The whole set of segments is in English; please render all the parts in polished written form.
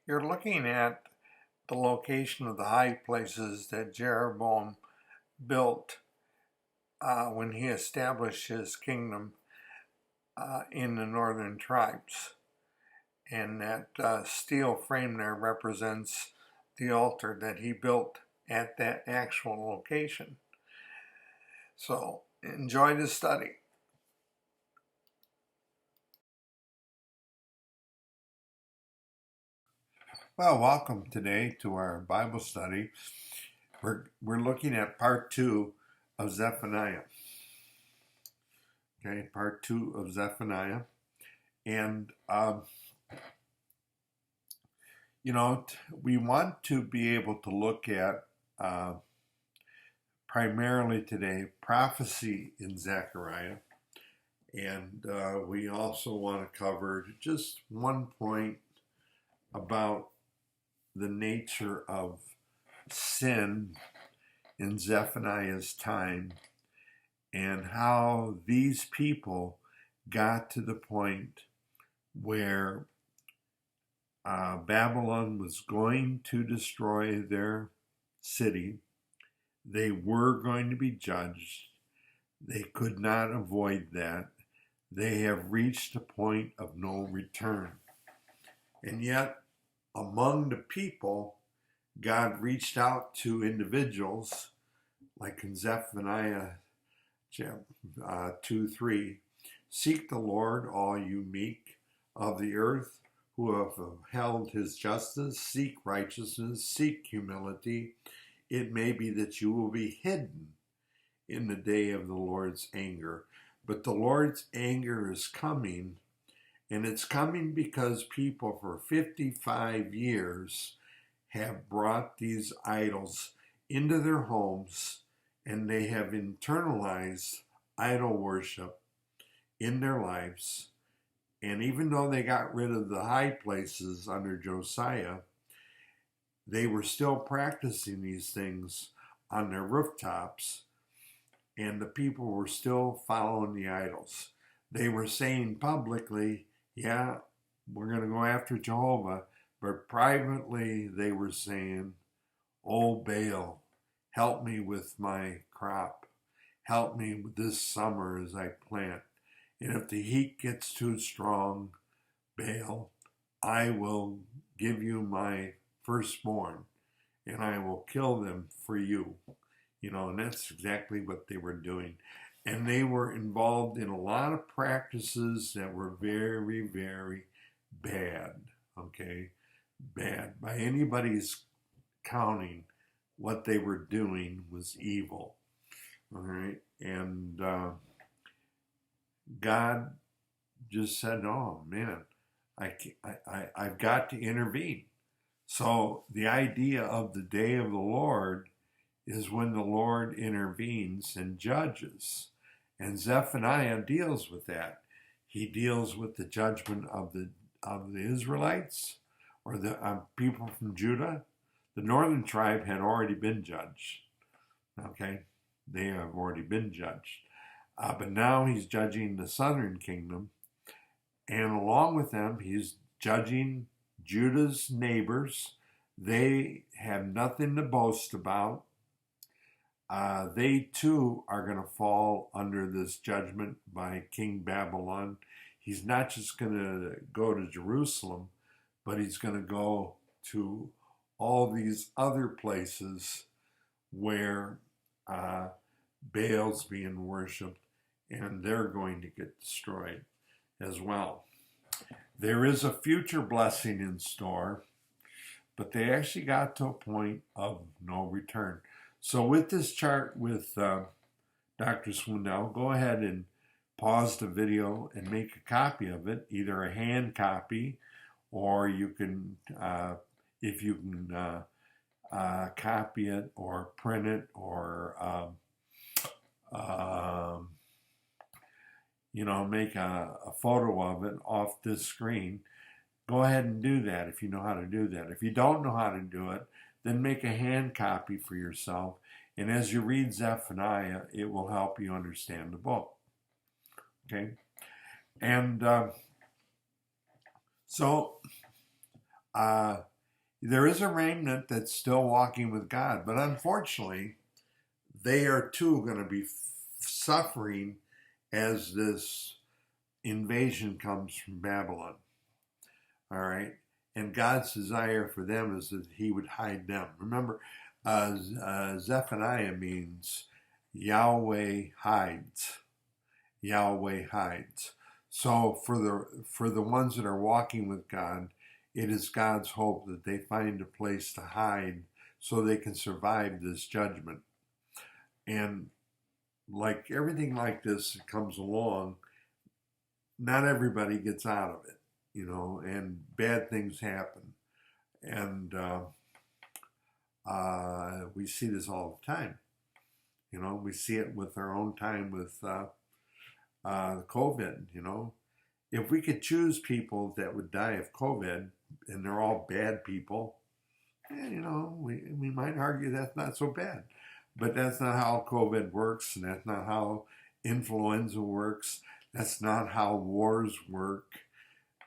You're looking at the location of the high places that Jeroboam built when he established his kingdom in the northern tribes. And that steel frame there represents the altar that he built at that actual location. So enjoy the study. Well, welcome today to our Bible study. We're looking at part 2 of Zephaniah. Okay, part 2 of Zephaniah. And, we want to be able to look at primarily today prophecy in Zechariah. And we also want to cover just one point about the nature of sin in Zephaniah's time and how these people got to the point where Babylon was going to destroy their city. They were going to be judged. They could not avoid that. They have reached a point of no return. And yet, among the people, God reached out to individuals, like in Zephaniah 2:3. Seek the Lord, all you meek of the earth, who have upheld his justice. Seek righteousness, seek humility. It may be that you will be hidden in the day of the Lord's anger. But the Lord's anger is coming, and it's coming because people for 55 years have brought these idols into their homes, and they have internalized idol worship in their lives. And even though they got rid of the high places under Josiah, they were still practicing these things on their rooftops, and the people were still following the idols. They were saying publicly, yeah, we're going to go after Jehovah, but privately they were saying, oh, Baal, help me with my crop. Help me with this summer as I plant. And if the heat gets too strong, Baal, I will give you my firstborn, and I will kill them for you. And that's exactly what they were doing. And they were involved in a lot of practices that were very, very bad, okay? Bad. By anybody's counting, what they were doing was evil, all right? And God just said, oh, man, I've got to intervene. So the idea of the day of the Lord is when the Lord intervenes and judges. And Zephaniah deals with that. He deals with the judgment of the Israelites or the people from Judah. The northern tribe had already been judged. Okay, they have already been judged. But now he's judging the southern kingdom. And along with them, he's judging Judah's neighbors. They have nothing to boast about. They too are going to fall under this judgment by King Babylon. He's not just going to go to Jerusalem, but he's going to go to all these other places where Baal's being worshipped, and they're going to get destroyed as well. There is a future blessing in store, but they actually got to a point of no return. So with this chart with Dr. Swindell, go ahead and pause the video and make a copy of it, either a hand copy, or you can, if you can copy it or print it or, make a photo of it off this screen. Go ahead and do that if you know how to do that. If you don't know how to do it, then make a hand copy for yourself. And as you read Zephaniah, it will help you understand the book. Okay? And so There is a remnant that's still walking with God, but unfortunately, they are too going to be suffering as this invasion comes from Babylon. All right. And God's desire for them is that he would hide them. Remember, Zephaniah means Yahweh hides. Yahweh hides. So for the ones that are walking with God, it is God's hope that they find a place to hide so they can survive this judgment. And like everything like this that comes along, not everybody gets out of it, and bad things happen. And we see this all the time. We see it with our own time with COVID. If we could choose people that would die of COVID and they're all bad people, we might argue that's not so bad. But that's not how COVID works, and that's not how influenza works. That's not how wars work.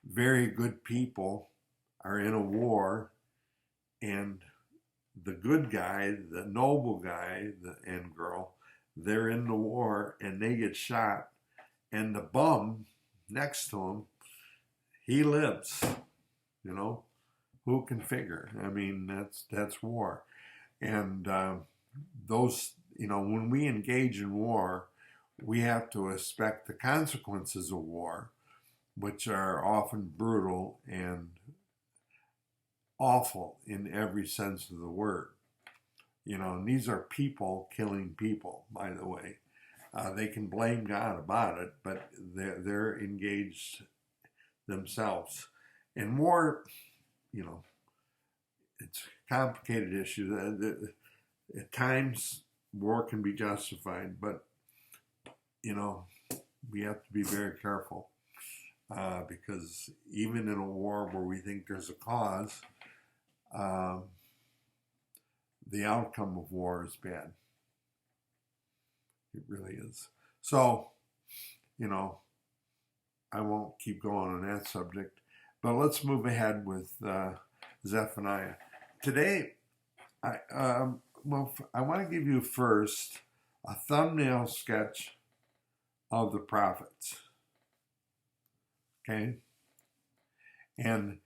Very good people are in a war, and the good guy, the noble guy and girl, they're in the war and they get shot, and the bum next to him, he lives. Who can figure? I mean, that's war. And those, when we engage in war, we have to expect the consequences of war, which are often brutal and awful in every sense of the word. And these are people killing people, by the way. They can blame God about it, but they're engaged themselves. And war, it's a complicated issue. At times, war can be justified, but, we have to be very careful because even in a war where we think there's a cause, the outcome of war is bad. It really is. So, I won't keep going on that subject, but let's move ahead with Zephaniah. Today, I want to give you first a thumbnail sketch of the prophets. Okay? And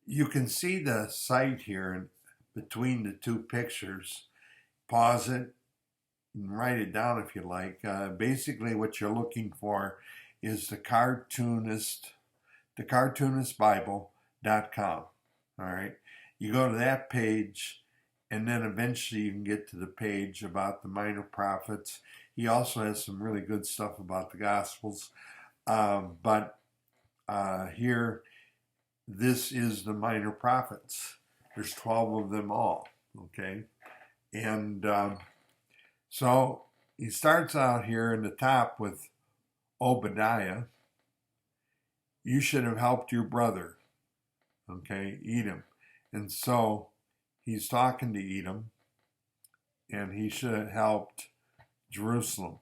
you can see the site here between the two pictures. Pause it and write it down if you like. Basically, what you're looking for is the cartoonistbible.com. All right? You go to that page, and then eventually you can get to the page about the minor prophets. He also has some really good stuff about the Gospels. But here, this is the minor prophets. There's 12 of them all, okay? And so he starts out here in the top with Obadiah. You should have helped your brother, okay, Edom. And so he's talking to Edom, and he should have helped Jerusalem.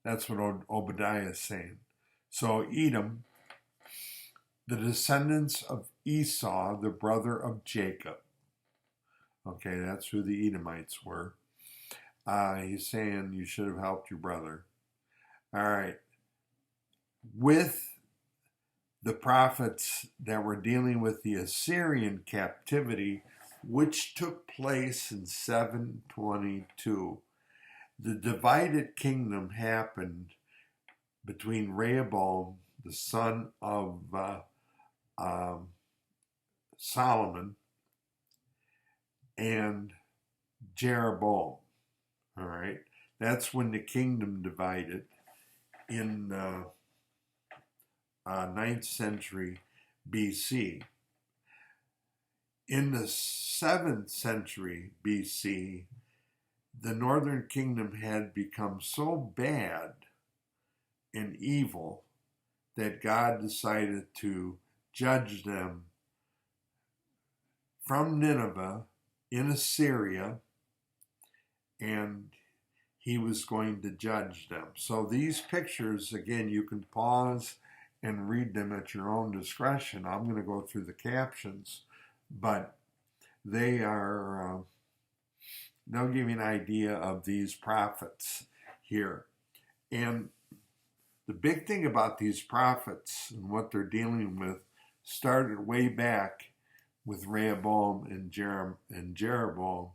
That's what Obadiah is saying. So Edom, the descendants of Esau, the brother of Jacob. Okay, that's who the Edomites were. He's saying you should have helped your brother. All right. With the prophets that were dealing with the Assyrian captivity, which took place in 722. The divided kingdom happened between Rehoboam, the son of Solomon, and Jeroboam. All right, that's when the kingdom divided in 9th century BC. In the 7th century BC, the northern kingdom had become so bad and evil that God decided to judge them from Nineveh in Assyria, and he was going to judge them. So these pictures, again, you can pause and read them at your own discretion. I'm going to go through the captions, but they'll give you an idea of these prophets here. And the big thing about these prophets and what they're dealing with started way back with Rehoboam and Jeroboam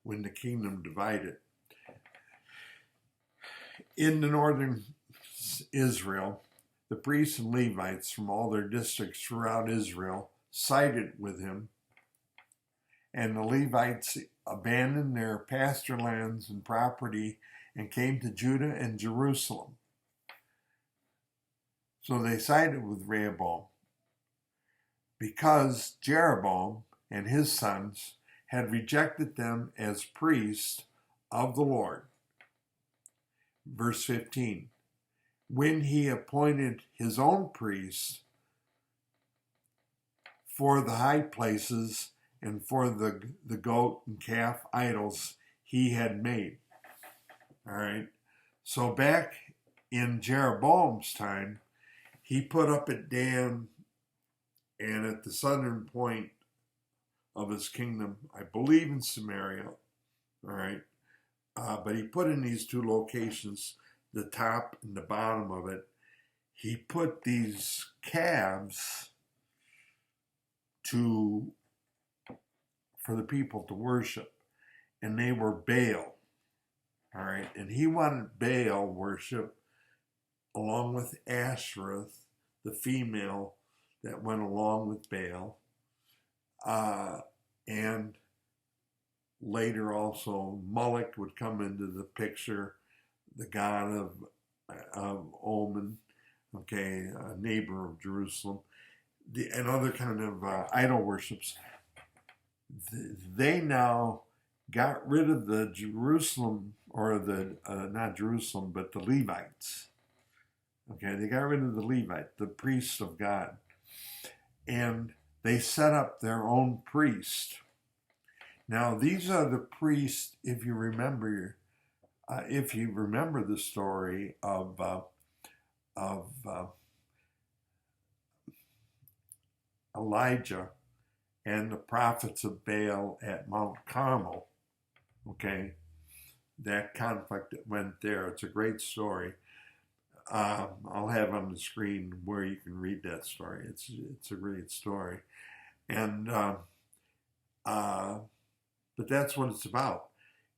when the kingdom divided. In the northern Israel, the priests and Levites from all their districts throughout Israel sided with him, and the Levites abandoned their pasture lands and property and came to Judah and Jerusalem. So they sided with Rehoboam because Jeroboam and his sons had rejected them as priests of the Lord. Verse 15, when he appointed his own priests for the high places and for the goat and calf idols he had made. All right. So back in Jeroboam's time, he put up at Dan and at the southern point of his kingdom, I believe in Samaria. All right. But he put in these two locations, the top and the bottom of it, he put these calves for the people to worship, and they were Baal. All right, and he wanted Baal worship along with Ashereth, the female that went along with Baal, and later also Moloch would come into the picture, the god of Oman, okay, a neighbor of Jerusalem, and other kind of idol worships. They now got rid of the Jerusalem, or the, not Jerusalem, but the Levites. Okay, they got rid of the Levite, the priests of God. And they set up their own priest. Now, these are the priests, if you remember the story of Elijah and the prophets of Baal at Mount Carmel, okay, that conflict that went there. It's a great story. I'll have on the screen where you can read that story. It's a great story. And but that's what it's about.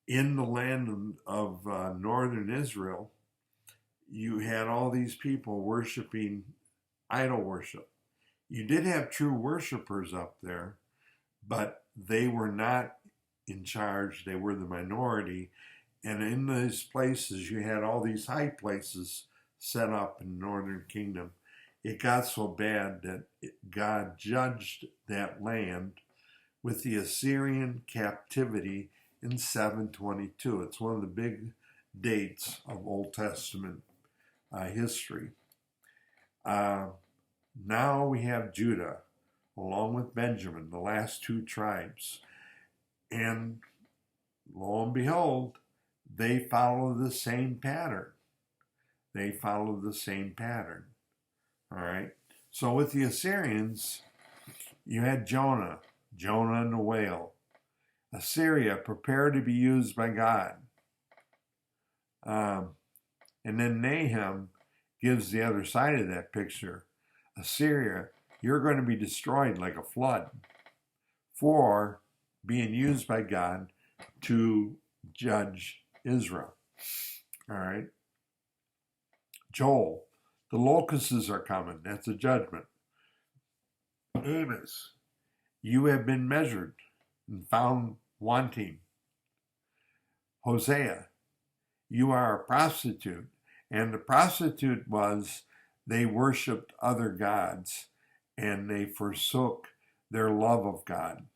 In the land of northern Israel, you had all these people worshiping idol worship. You did have true worshipers up there, but they were not in charge. They were the minority. And in these places, you had all these high places set up in the northern kingdom. It got so bad that God judged that land with the Assyrian captivity in 722. It's one of the big dates of Old Testament history. Now we have Judah, along with Benjamin, the last two tribes. And lo and behold, they follow the same pattern. All right. So with the Assyrians, you had Jonah and the whale. Assyria, prepare to be used by God. And then Nahum gives the other side of that picture. Assyria, you're going to be destroyed like a flood for being used by God to judge Israel. All right. Joel, the locusts are coming. That's a judgment. Amos, you have been measured and found wanting. Hosea, you are a prostitute. And the prostitute was, they worshiped other gods and they forsook their love of God.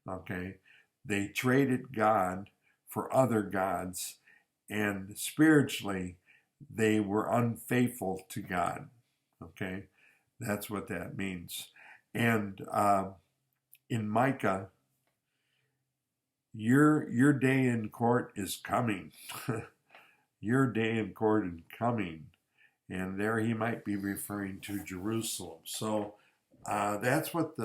Okay? They traded God for other gods, and spiritually, they were unfaithful to God. Okay? That's what that means. And in Micah, your day in court is coming. Your day in court is coming. And there he might be referring to Jerusalem. So That's what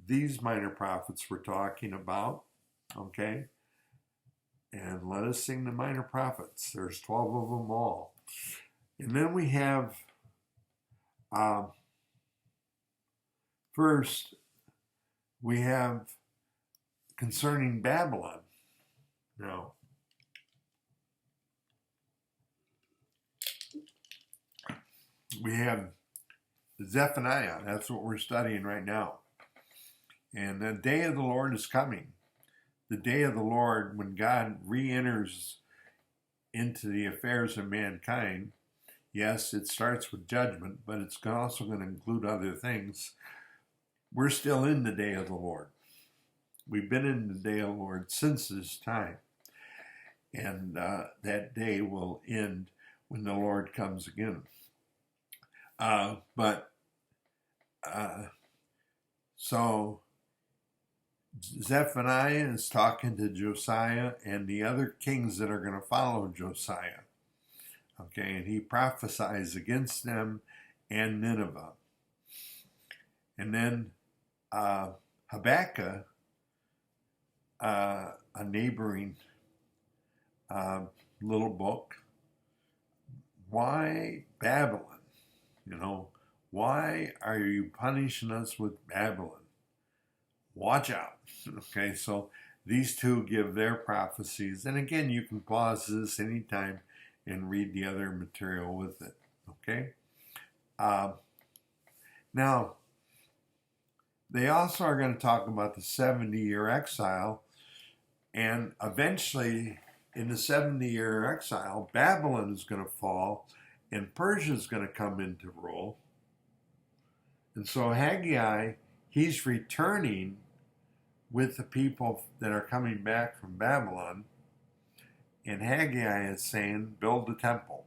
these minor prophets were talking about. Okay? And let us sing the minor prophets. There's 12 of them all. And then we have, first, we have concerning Babylon. Now, we have Zephaniah. That's what we're studying right now. And the day of the Lord is coming. The day of the Lord, when God re-enters into the affairs of mankind. Yes, it starts with judgment, but it's also going to include other things. We're still in the day of the Lord. We've been in the day of the Lord since this time. And that day will end when the Lord comes again. So Zephaniah is talking to Josiah and the other kings that are going to follow Josiah. Okay, and he prophesies against them and Nineveh. And then Habakkuk, a neighboring little book. Why Babylon? Why are you punishing us with Babylon? Watch out. Okay, so these two give their prophecies. And again, you can pause this anytime and read the other material with it. Okay? Now, they also are going to talk about the 70-year exile. And eventually, in the 70-year exile, Babylon is going to fall and Persia is going to come into rule. And so Haggai, he's returning with the people that are coming back from Babylon. And Haggai is saying, build the temple.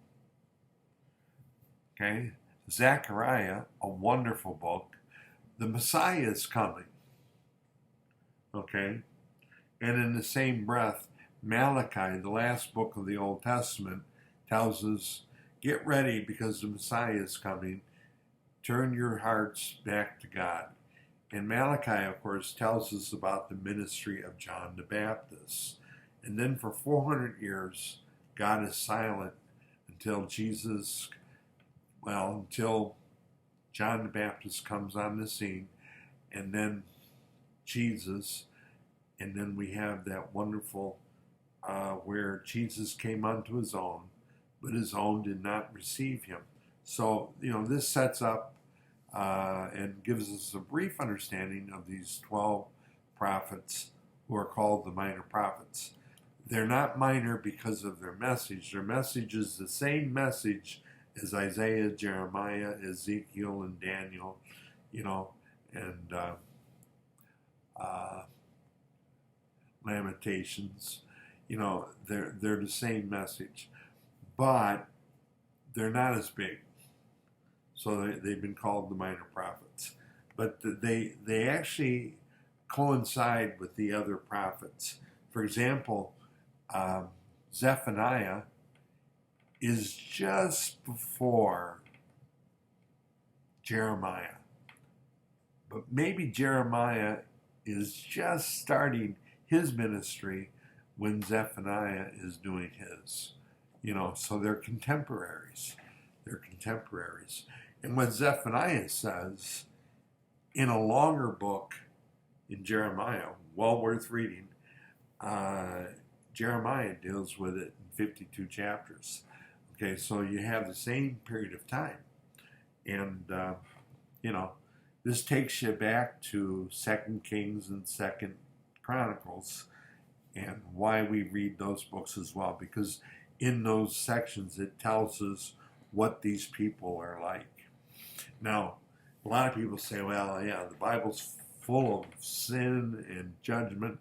Okay? Zechariah, a wonderful book. The Messiah is coming. Okay? And in the same breath, Malachi, the last book of the Old Testament, tells us, get ready because the Messiah is coming. Turn your hearts back to God. And Malachi, of course, tells us about the ministry of John the Baptist. And then for 400 years, God is silent until until John the Baptist comes on the scene, and then Jesus, and then we have that wonderful where Jesus came unto his own, but his own did not receive him. So, this sets up and gives us a brief understanding of these 12 prophets who are called the minor prophets. They're not minor because of their message. Their message is the same message as Isaiah, Jeremiah, Ezekiel, and Daniel, and Lamentations. They're the same message, but they're not as big. So they've been called the minor prophets. But they actually coincide with the other prophets. For example, Zephaniah is just before Jeremiah. But maybe Jeremiah is just starting his ministry when Zephaniah is doing his. So they're contemporaries. And what Zephaniah says in a longer book in Jeremiah, well worth reading, Jeremiah deals with it in 52 chapters. Okay, so you have the same period of time. And, this takes you back to 2 Kings and 2 Chronicles, and why we read those books as well, because in those sections it tells us what these people are like. Now, a lot of people say, well, yeah, the Bible's full of sin and judgment.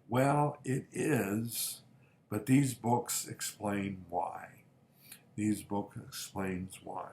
Well, it is, but these books explain why. These books explains why.